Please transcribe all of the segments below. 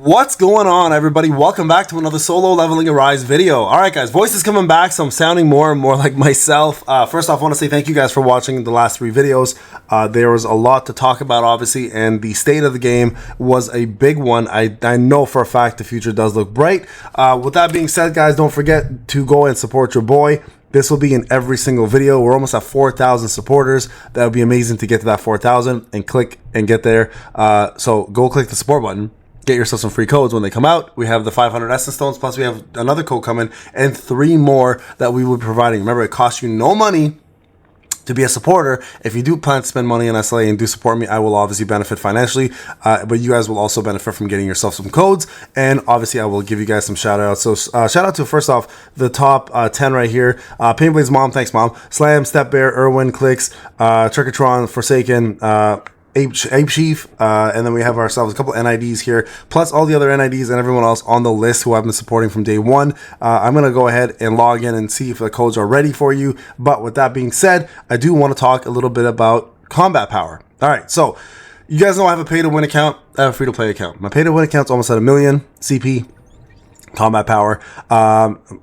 What's going on, everybody? Welcome back to another solo leveling arise video. Alright guys, voice is coming back, so I'm sounding more and more like myself. First off, I want to say thank you guys for watching the last 3 videos. There was a lot to talk about, obviously, and the state of the game was a big one. I know for a fact the future does look bright. With that being said, guys, don't forget to go and support your boy. This will be in every single video. We're almost at 4,000 supporters. That would be amazing to get to that 4,000 and click and get there. So go click the support button. Get yourself some free codes when they come out. We have the 500 Essence Stones, plus we have another code coming, and 3 more that we will be providing. Remember, it costs you no money to be a supporter. If you do plan to spend money on SLA and do support me, I will obviously benefit financially, but you guys will also benefit from getting yourself some codes, and obviously I will give you guys some shout outs. So shout out to, first off, the top 10 right here. Painblade's mom, thanks mom. Slam, Step Bear, Irwin, Clicks, Trickatron, Forsaken, Ape Chief, and then we have ourselves a couple NIDs here, plus all the other NIDs and everyone else on the list who I've been supporting from day one. I'm going to go ahead and log in and see if the codes are ready for you. But with that being said, I do want to talk a little bit about combat power. All right, so you guys know I have a pay-to-win account. I have a free-to-play account. My pay-to-win account's almost at 1 million CP. Combat power,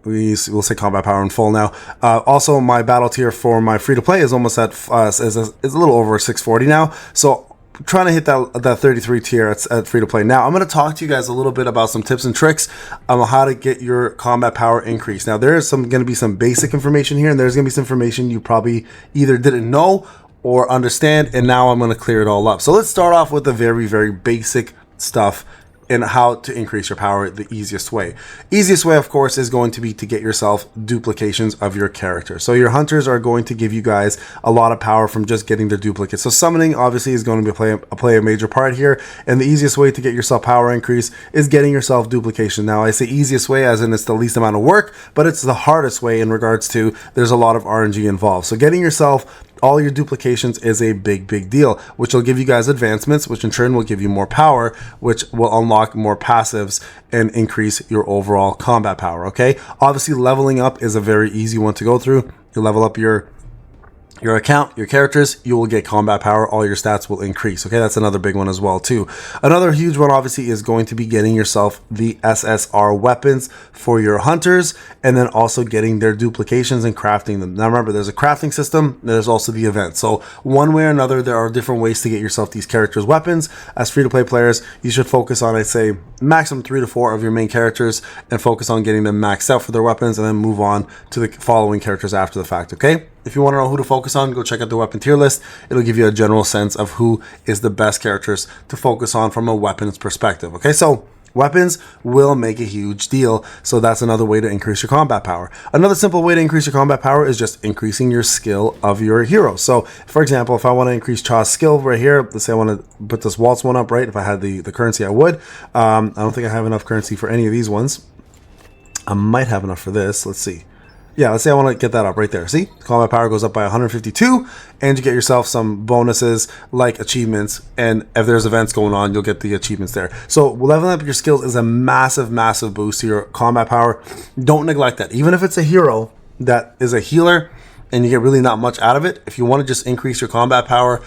we'll say combat power in full now. Also, my battle tier for my free to play is almost at is a little over 640 now. So trying to hit that 33 tier at free to play. Now I'm going to talk to you guys a little bit about some tips and tricks on how to get your combat power increased. Now there is going to be some basic information here, and there's going to be some information you probably either didn't know or understand, and now I'm going to clear it all up. So let's start off with the very, very basic stuff and how to increase your power the easiest way. Easiest way, of course, is going to be to get yourself duplications of your character. So your hunters are going to give you guys a lot of power from just getting their duplicates. So summoning obviously is going to be play a major part here, and the easiest way to get yourself power increase is getting yourself duplication. Now I say easiest way as in it's the least amount of work, but it's the hardest way in regards to there's a lot of RNG involved. So getting yourself all your duplications is a big deal, which will give you guys advancements, which in turn will give you more power, which will unlock more passives and increase your overall combat power. Okay, obviously leveling up is a very easy one to go through. You level up your account, your characters, you will get combat power, all your stats will increase. Okay, that's another big one as well too. Another huge one obviously is going to be getting yourself the SSR weapons for your hunters, and then also getting their duplications and crafting them. Now remember, there's a crafting system, there's also the event. So one way or another, there are different ways to get yourself these characters' weapons. As free-to-play players, you should focus on, I'd say, maximum 3 to 4 of your main characters and focus on getting them maxed out for their weapons, and then move on to the following characters after the fact. Okay, if you want to know who to focus on, go check out the weapon tier list. It'll give you a general sense of who is the best characters to focus on from a weapons perspective. Okay, so weapons will make a huge deal. So that's another way to increase your combat power. Another simple way to increase your combat power is just increasing your skill of your hero. So for example, if I want to increase Cha's skill right here, let's say I want to put this waltz one up, right? If I had the currency, I would. I don't think I have enough currency for any of these ones. I might have enough for this. Let's see. Yeah, let's say I want to get that up right there. See, combat power goes up by 152, and you get yourself some bonuses like achievements, and if there's events going on, you'll get the achievements there. So leveling up your skills is a massive boost to your combat power. Don't neglect that. Even if it's a hero that is a healer and you get really not much out of it, if you want to just increase your combat power,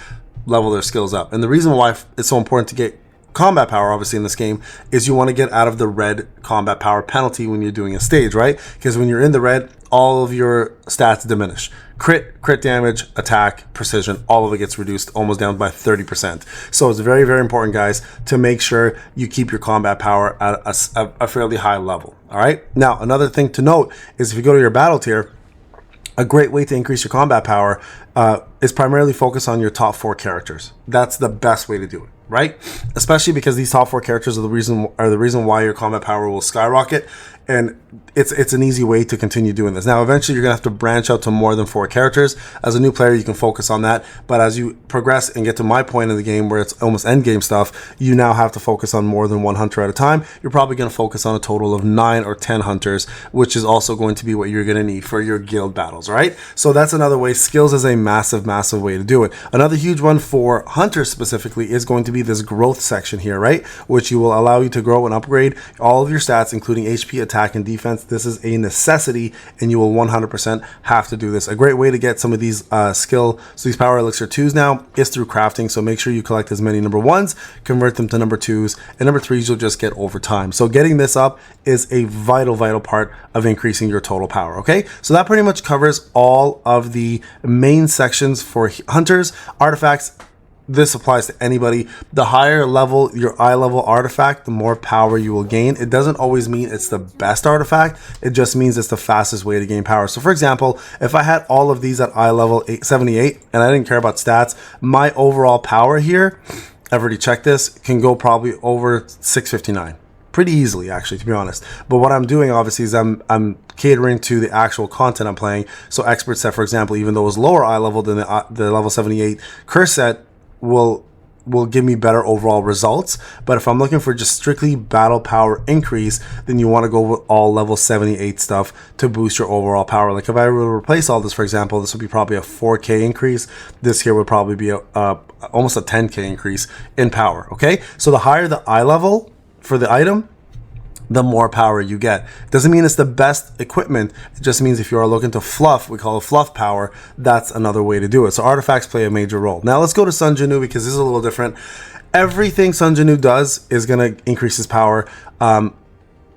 level their skills up. And the reason why it's so important to get combat power obviously in this game is you want to get out of the red combat power penalty when you're doing a stage, right? Because when you're in the red, all of your stats diminish. Crit damage, attack, precision, all of it gets reduced almost down by 30%. So it's very important, guys, to make sure you keep your combat power at a fairly high level. All right, now another thing to note is if you go to your battle tier, a great way to increase your combat power is primarily focus on your top 4 characters. That's the best way to do it, right? Especially because these top 4 characters are the reason why your combat power will skyrocket, and it's an easy way to continue doing this. Now eventually you're gonna have to branch out to more than 4 characters. As a new player, you can focus on that, but as you progress and get to my point in the game where it's almost end game stuff, you now have to focus on more than 1 hunter at a time. You're probably going to focus on a total of 9 or 10 hunters, which is also going to be what you're going to need for your guild battles. All right, so that's another way. Skills is a massive way to do it. Another huge one for hunters specifically is going to be this growth section here, right, which you will allow you to grow and upgrade all of your stats, including HP, attack, attack and defense. This is a necessity, and you will 100% have to do this. A great way to get some of these these power elixir 2s now is through crafting. So make sure you collect as many number 1s, convert them to number 2s, and number 3s you'll just get over time. So getting this up is a vital part of increasing your total power. Okay, so that pretty much covers all of the main sections for hunters. Artifacts, this applies to anybody. The higher level your eye level artifact, the more power you will gain. It doesn't always mean it's the best artifact. It just means it's the fastest way to gain power. So for example, if I had all of these at eye level 78 and I didn't care about stats, my overall power here, I've already checked this, can go probably over 659. Pretty easily, actually, to be honest. But what I'm doing, obviously, is I'm catering to the actual content I'm playing. So expert set, for example, even though it's lower eye level than the level 78 curse set, will give me better overall results. But if I'm looking for just strictly battle power increase, then you want to go with all level 78 stuff to boost your overall power. Like if I were to replace all this, for example, this would be probably a 4k increase. This here would probably be almost a 10k increase in power. Okay, so the higher the eye level for the item, the more power you get. Doesn't mean it's the best equipment. It just means if you are looking to fluff, we call it fluff power, that's another way to do it. So artifacts play a major role. Now let's go to Sun Jinu, because this is a little different. Everything Sun Jinu does is going to increase his power.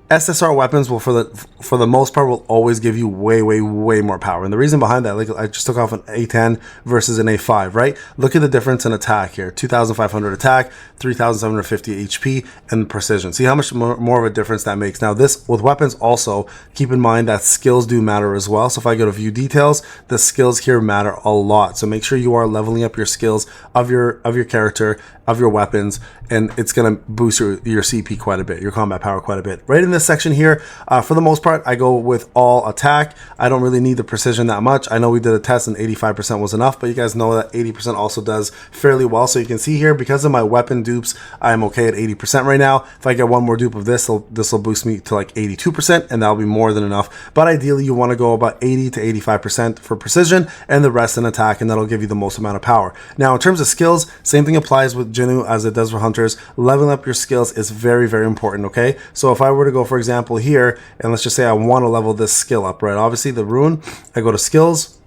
SSR weapons will, for the most part, will always give you way more power. And the reason behind that, like I just took off an A10 versus an A5, right? Look at the difference in attack here. 2,500 attack, 3,750 HP, and precision. See how much more of a difference that makes. Now this, with weapons also, keep in mind that skills do matter as well. So if I go to view details, the skills here matter a lot. So make sure you are leveling up your skills of your character, of your weapons, and it's going to boost your CP quite a bit, your combat power quite a bit. Right in this section here, for the most part, I go with all attack. I don't really need the precision that much. I know we did a test and 85% was enough, but you guys know that 80% also does fairly well. So you can see here, because of my weapon dupes, I'm okay at 80% right now. If I get one more dupe of this will boost me to like 82%, and that'll be more than enough. But ideally, you want to go about 80 to 85% for precision, and the rest in attack, and that'll give you the most amount of power. Now, in terms of skills, same thing applies with Jinu as it does for hunters. Leveling up your skills is very important. Okay, so if I were to go, for example, here, and let's just say I want to level this skill up, right? Obviously the rune, I go to skills,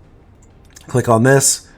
click on this,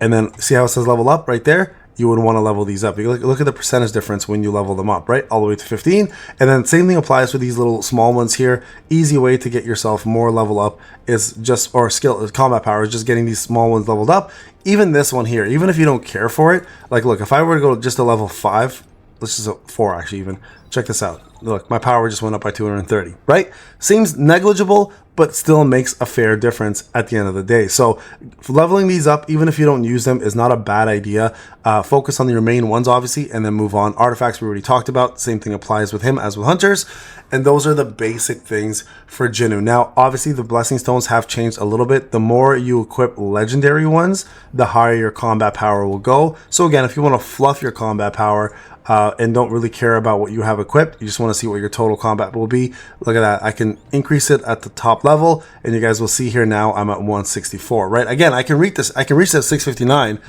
and then see how it says level up right there? You would want to level these up. You look at the percentage difference when you level them up, right? All the way to 15. And then same thing applies for these little small ones here. Easy way to get yourself more level up is just, or skill, combat power, is just getting these small ones leveled up. Even this one here, even if you don't care for it, like look, if I were to go just to level 5, let's just 4 actually even, check this out. Look, my power just went up by 230, right? Seems negligible, but still makes a fair difference at the end of the day. So leveling these up, even if you don't use them, is not a bad idea. Focus on your main ones, obviously, and then move on. Artifacts we already talked about. Same thing applies with him as with hunters. And those are the basic things for Jinu. Now, obviously, the blessing stones have changed a little bit. The more you equip legendary ones, the higher your combat power will go. So again, if you want to fluff your combat power, and don't really care about what you have equipped, you just want to see what your total combat will be. Look at that. I can increase it at the top level, and you guys will see here now I'm at 164, right? Again, I can reach this. I can reach that 659.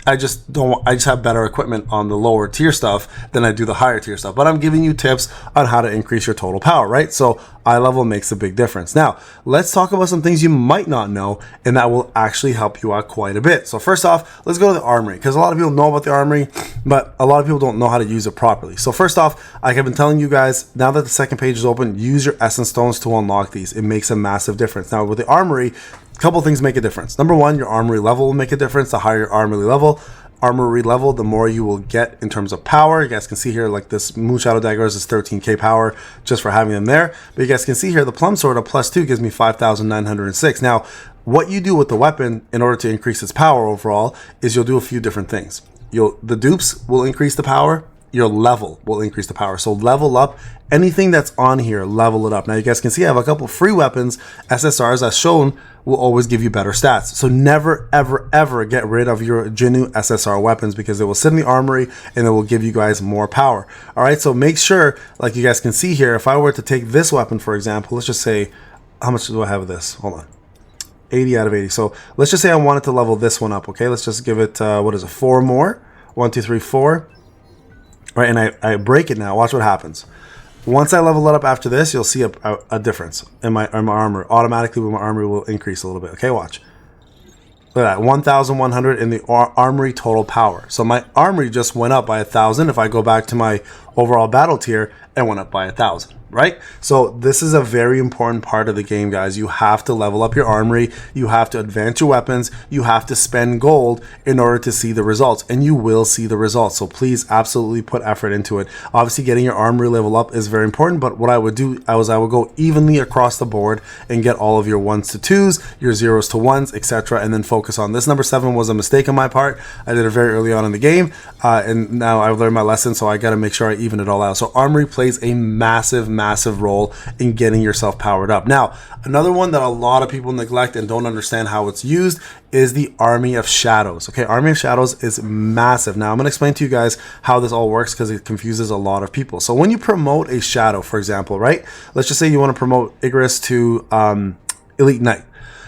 I just have better equipment on the lower tier stuff than I do the higher tier stuff. But I'm giving you tips on how to increase your total power, right? So eye level makes a big difference. Now, let's talk about some things you might not know, and that will actually help you out quite a bit. So first off, let's go to the armory, because a lot of people know about the armory, but a lot of people don't know how to use it properly. So first off, like I've been telling you guys, now that the second page is open, use your essence stones to unlock these. It makes a massive difference. Now with the armory, a couple things make a difference. Number one, your armory level will make a difference. The higher your armory level, the more you will get in terms of power. You guys can see here, like this Moon Shadow Daggers is 13k power just for having them there. But you guys can see here, the Plum Sword, a +2, gives me 5,906. Now, what you do with the weapon in order to increase its power overall is you'll do a few different things. The dupes will increase the power. Your level will increase the power. So level up anything that's on here, level it up. Now you guys can see I have a couple free weapons, SSRs as shown, will always give you better stats. So never, ever get rid of your Jinu SSR weapons, because it will sit in the armory and it will give you guys more power. All right, so make sure, like you guys can see here, if I were to take this weapon, for example, let's just say, how much do I have of this? Hold on. 80 out of 80. So let's just say I wanted to level this one up, okay? Let's just give it, what is it, 4 more? 1, 2, 3, 4. Right, and I break it now. Watch what happens. once I level it up after this, you'll see a difference in my armor. Automatically, my armor will increase a little bit. Okay, watch. Look at that, 1,100 in the armory total power. So my armory just went up by 1,000. If I go back to my overall battle tier, it went up by 1,000. Right? So this is a very important part of the game, guys. You have to level up your armory. You have to advance your weapons. You have to spend gold in order to see the results, and you will see the results. So please absolutely put effort into it. Obviously, getting your armory level up is very important, but what I would do is I would go evenly across the board and get all of your 1s to 2s, your 0s to 1s, etc., and then focus on this. Number 7 was a mistake on my part. I did it very early on in the game, and now I've learned my lesson, so I got to make sure I even it all out. So armory plays a massive role in getting yourself powered up. Now, another one that a lot of people neglect and don't understand how it's used is the Army of Shadows. Okay, Army of Shadows is massive. Now, I'm going to explain to you guys how this all works because it confuses a lot of people. So when you promote a shadow, for example, right? Let's just say you want to promote Igris to Elite Knight.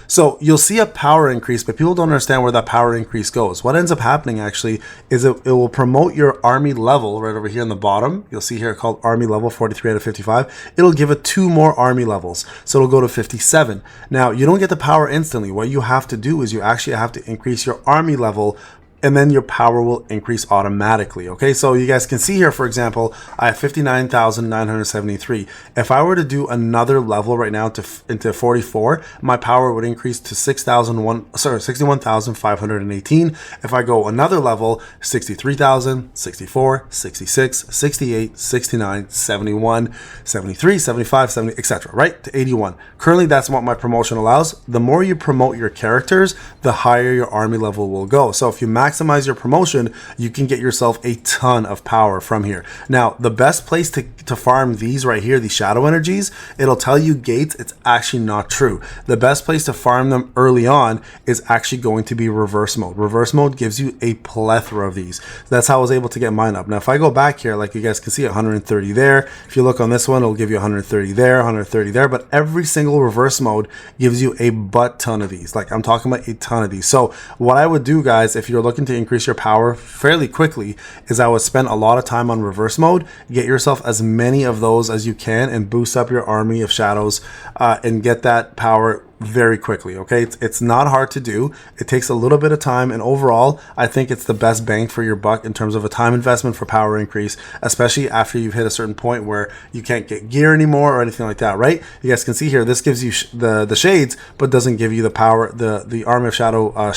So you'll see a power increase, but people don't understand where that power increase goes. What ends up happening actually is it will promote your army level right over here in the bottom. You'll see here called army level 43 out of 55. It'll give it 2 more army levels. So it'll go to 57. Now you don't get the power instantly. What you have to do is you actually have to increase your army level, and then your power will increase automatically. Okay, so you guys can see here, for example, I have 59,973. If I were to do another level right now into 44, my power would increase to 61,518. If I go another level, 63,000, 64, 66, 68, 69, 71, 73, 75, 70, etc., right, to 81. Currently, that's what my promotion allows. The more you promote your characters, the higher your army level will go. So if you maximize your promotion, you can get yourself a ton of power from here. Now, the best place to farm these right here, these shadow energies, it'll tell you gates. It's actually not true. The best place to farm them early on is actually going to be reverse mode. Reverse mode gives you a plethora of these. That's how I was able to get mine up. Now, if I go back here, like you guys can see, 130 there. If you look on this one, it'll give you 130 there, 130 there. But every single reverse mode gives you a butt ton of these. Like I'm talking about a ton of these. So what I would do, guys, if you're looking to increase your power fairly quickly, is I would spend a lot of time on reverse mode, get yourself as many of those as you can, and boost up your army of shadows and get that power very quickly. Okay, it's not hard to do. It takes a little bit of time, and overall I think it's the best bang for your buck in terms of a time investment for power increase, especially after you've hit a certain point where you can't get gear anymore or anything like that, right? You guys can see here, this gives you the shades, but doesn't give you the power, the army of shadow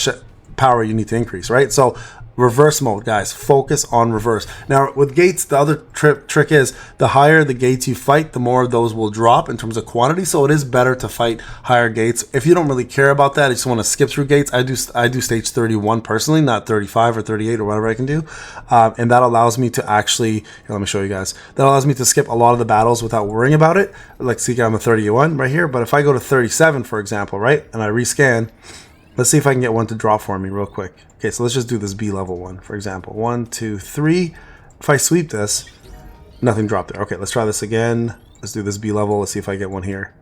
power you need to increase, right? So reverse mode, guys, focus on reverse. Now with gates, the other trick is the higher the gates you fight, the more of those will drop in terms of quantity. So it is better to fight higher gates. If you don't really care about that, you just want to skip through gates, I do stage 31 personally, not 35 or 38 or whatever I can do, and that allows me to actually, here, let me show you guys, that allows me to skip a lot of the battles without worrying about it. Like see, I'm a 31 right here, but if I go to 37, for example, right, and I rescan, let's see if I can get one to drop for me real quick. Okay, so let's just do this B level one, for example. 1, 2, 3. If I sweep this, nothing dropped there. Okay, let's try this again. Let's do this B level. Let's see if I get one here.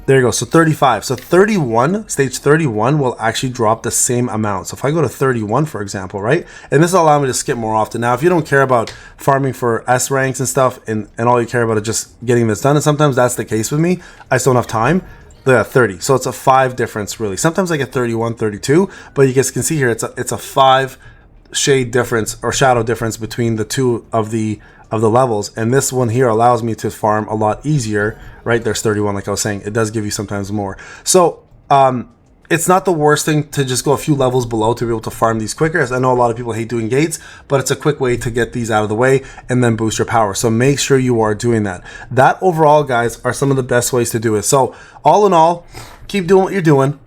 There you go. So 35. So 31, stage 31 will actually drop the same amount. So if I go to 31, for example, right? And this will allow me to skip more often. Now, if you don't care about farming for S ranks and stuff, and all you care about is just getting this done, and sometimes that's the case with me, I just don't have time. 30. So it's a 5 difference, really. Sometimes I get 31, 32, but you guys can see here it's a 5 shade difference or shadow difference between the two of the levels, and this one here allows me to farm a lot easier, right? There's 31, like I was saying. It does give you sometimes more. So it's not the worst thing to just go a few levels below to be able to farm these quicker, as I know a lot of people hate doing gates, but it's a quick way to get these out of the way and then boost your power. So make sure you are doing that. That overall, guys, are some of the best ways to do it. So all in all, keep doing what you're doing.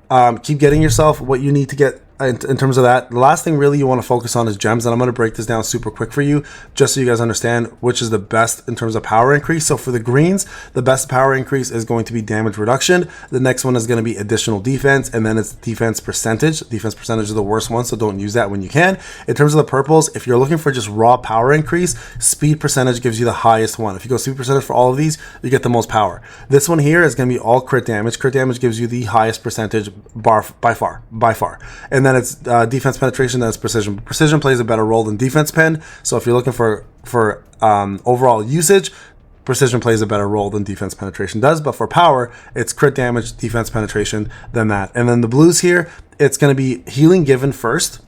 Keep getting yourself what you need to get in terms of that. The last thing really you want to focus on is gems, and I'm going to break this down super quick for you just so you guys understand which is the best in terms of power increase. So for the greens, the best power increase is going to be damage reduction. The next one is going to be additional defense, and then it's defense percentage. Defense percentage is the worst one, so don't use that when you can. In terms of the purples, if you're looking for just raw power increase, speed percentage gives you the highest one. If you go speed percentage for all of these, you get the most power. This one here is going to be all crit damage. Crit damage gives you the highest percentage by far. And then it's defense penetration, then it's precision. Precision plays a better role than defense pen. So if you're looking for overall usage, precision plays a better role than defense penetration does, but for power, it's crit damage, defense penetration, then that. And then the blues here, it's going to be healing given first.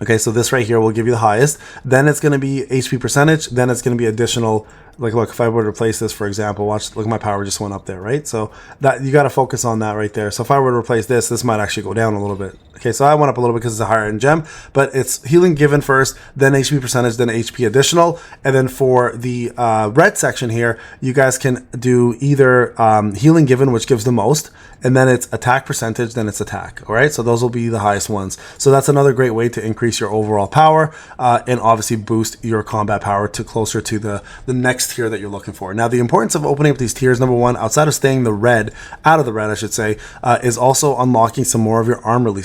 Okay, so this right here will give you the highest. Then it's going to be HP percentage. Then it's going to be additional. Like, look, if I were to replace this, for example, watch, look, my power just went up there, right? So that you got to focus on that right there. So if I were to replace this, this might actually go down a little bit. Okay, so I went up a little bit because it's a higher end gem, but it's healing given first, then HP percentage, then HP additional. And then for the red section here, you guys can do either healing given, which gives the most, and then it's attack percentage, then it's attack. All right, so those will be the highest ones. So that's another great way to increase your overall power and obviously boost your combat power to closer to the next tier that you're looking for. Now, the importance of opening up these tiers, number one, outside of staying out of the red, I should say, is also unlocking some more of your armory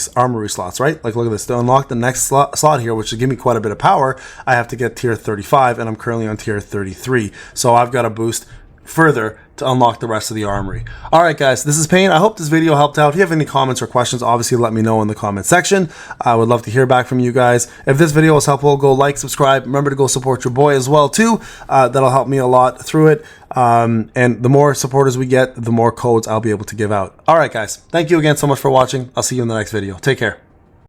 slots, right? Like, look at this. To unlock the next slot here, which should give me quite a bit of power, I have to get tier 35, and I'm currently on tier 33. So I've got to boost further to unlock the rest of the armory. All right, guys, this is Payne. I hope this video helped out. If you have any comments or questions, obviously let me know in the comment section. I would love to hear back from you guys. If this video was helpful, go like, subscribe. Remember to go support your boy as well too. That'll help me a lot through it. And the more supporters we get, the more codes I'll be able to give out. All right, guys, thank you again so much for watching. I'll see you in the next video. Take care.